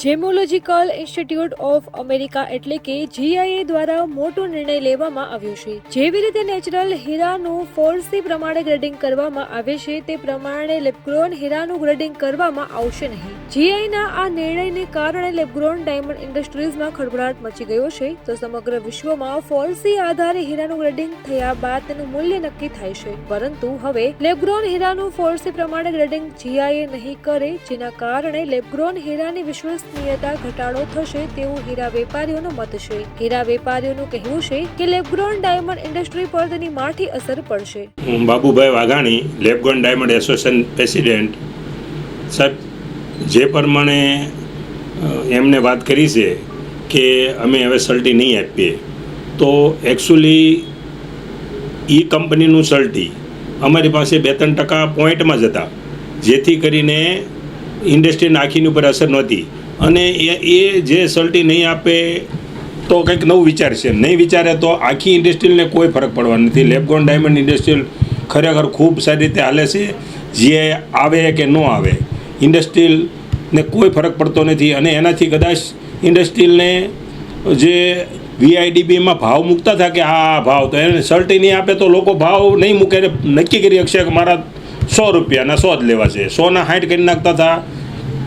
જેમોલોજીકલ institute of America એટલે કે GIA દ્વારા મોટો નિર્ણય લેવામાં આવ્યો છે। જેવી રીતે નેચરલ હીરાનું ફોર્સી પ્રમાણે ગ્રેડિંગ કરવામાં આવે છે તે પ્રમાણે લેબગ્રોન હીરાનું ગ્રેડિંગ કરવામાં આવશે નહીં। GIA ના આ નિર્ણયને કારણે લેબગ્રોન ડાયમંડ ઇન્ડસ્ટ્રીઝમાં ખળભળાટ મચી ગયો છે। તો સમગ્ર વિશ્વમાં ફોર્સી આધારે હીરાનું ગ્રેડિંગ થયા બાદ તેનું મૂલ્ય નક્કી થાય છે, પરંતુ હવે લેબગ્રોન હીરાનું ફોર્સી પ્રમાણે ગ્રેડિંગ GIA નહીં કરે, જેના કારણે લેબગ્રોન હીરાની વિશ્વસનીયતા ઘટાડો થશે તેવું હીરા વેપારીઓનો મત છે। હીરા વેપારીઓનું કહેવું છે કે લેબગ્રોન ડાયમંડ ઇન્ડસ્ટ્રી પર તેની માઠી અસર પડશે। Babubhai Vaghani, lab-grown diamond association president સાહેબ, જે પ્રમાણે એમને વાત કરી છે કે અમે હવે સલ્ટી નહીં આપીએ, તો એકચ્યુઅલી એ કંપનીનું સલ્ટી અમારી પાસે 2-3% પોઈન્ટમાં જ હતા, જેથી કરીને ઇન્ડસ્ટ્રીના આખીની ઉપર અસર નહોતી। અને એ જે સલ્ટી નહીં આપે તો કંઈક નવું વિચારશે, નહીં વિચારે તો આખી ઇન્ડસ્ટ્રીને કોઈ ફરક પડવાનો નથી। લેબગ્રોન ડાયમંડ ઇન્ડસ્ટ્રીયલ ખરેખર ખૂબ સારી રીતે હાલે છે, જે આવે કે ન આવે ઇન્ડસ્ટ્રીયલને કોઈ ફરક પડતો નથી। અને એનાથી કદાચ ઇન્ડસ્ટ્રીયલને જે VIDBમાં ભાવ મૂકતા હતા કે આ ભાવ, તો એને સલ્ટી નહીં આપે તો લોકો ભાવ નહીં મૂકે, નક્કી કરી શકશે કે મારા 100 રૂપિયાના 100 જ લેવા છે, 100ના 60 કરી નાખતા હતા।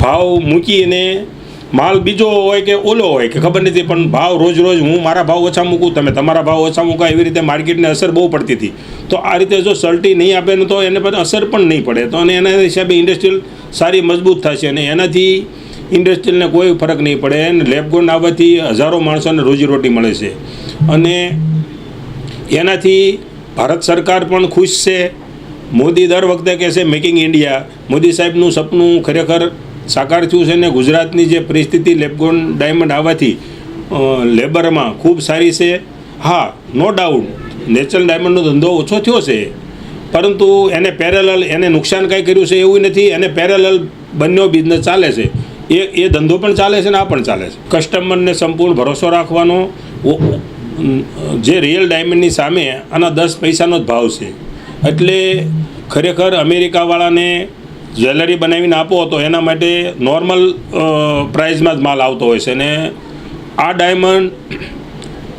ભાવ મૂકીને માલ બીજો હોય કે ઓલો હોય કે ખબર નથી, પણ ભાવ રોજ હું મારા ભાવ ઓછા મૂકું, તમે તમારા ભાવ ઓછા મૂકા, એવી રીતે માર્કેટને અસર બહુ પડતી હતી। તો આ રીતે જો સલ્ટી નહીં આપે ને તો એને પર અસર પણ નહીં પડે, તો અને એના હિસાબે ઇન્ડસ્ટ્રીયલ સારી મજબૂત થશે અને એનાથી ઇન્ડસ્ટ્રીયલને કોઈ ફરક નહીં પડે। અને લેબગ્રોન આવવાથી હજારો માણસોને રોજીરોટી મળે છે અને એનાથી ભારત સરકાર પણ ખુશ છે। મોદી દર વખતે કહે છે મેકિંગ ઇન્ડિયા, મોદી સાહેબનું સપનું ખરેખર સાકાર થયું છે ને ગુજરાતની જે પરિસ્થિતિ લેબગ્રોન ડાયમંડ આવવાથી લેબરમાં ખૂબ સારી છે। હા, નો ડાઉટ નેચરલ ડાયમંડનો ધંધો ઓછો થયો છે, પરંતુ એને પેરેલલ એને નુકસાન કાંઈ કર્યું છે એવું નથી, એને પેરેલલ બંને બિઝનેસ ચાલે છે, એ ધંધો પણ ચાલે છે ને આ પણ ચાલે છે। કસ્ટમરને સંપૂર્ણ ભરોસો રાખવાનો, જે રિયલ ડાયમંડની સામે આના 10 પૈસાનો જ ભાવ છે। એટલે ખરેખર અમેરિકાવાળાને જ્વેલરી બનાવીને આપો તો એના માટે નોર્મલ પ્રાઇઝમાં જ માલ આવતો હોય છે, અને આ ડાયમંડ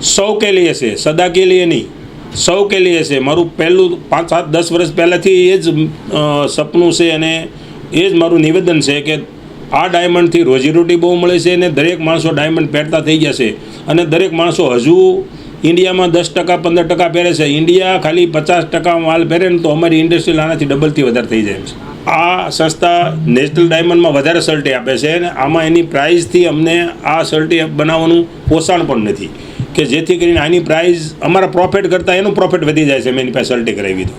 100 કે લીએ છે, સદા કે લીએ નહીં, 100 કે લીએ છે। મારું પહેલું 5-7-10 વર્ષ પહેલાંથી એ જ સપનું છે અને એ જ મારું નિવેદન છે કે આ ડાયમંડથી રોજીરોટી બહુ મળે છે અને દરેક માણસો ડાયમંડ પહેરતા થઈ ગયા છે। અને દરેક માણસો હજુ ઇન્ડિયામાં 10%-15% પહેરે છે, ઇન્ડિયા ખાલી 50% માલ પહેરે ને તો અમારી ઇન્ડસ્ટ્રી આનાથી ડબલથી વધારે થઈ જાય છે। આ સંસ્થા નેશનલ ડાયમંડમાં વધારે સલ્ટી આપે છે અને આમાં એની પ્રાઇઝથી અમને આ સલ્ટી બનાવવાનું પોષણ પણ નથી, કે જેથી કરીને આની પ્રાઇઝ અમારા પ્રોફિટ કરતાં એનું પ્રોફિટ વધી જાય છે, મેં એની પાસે સલ્ટી કરાવી તો।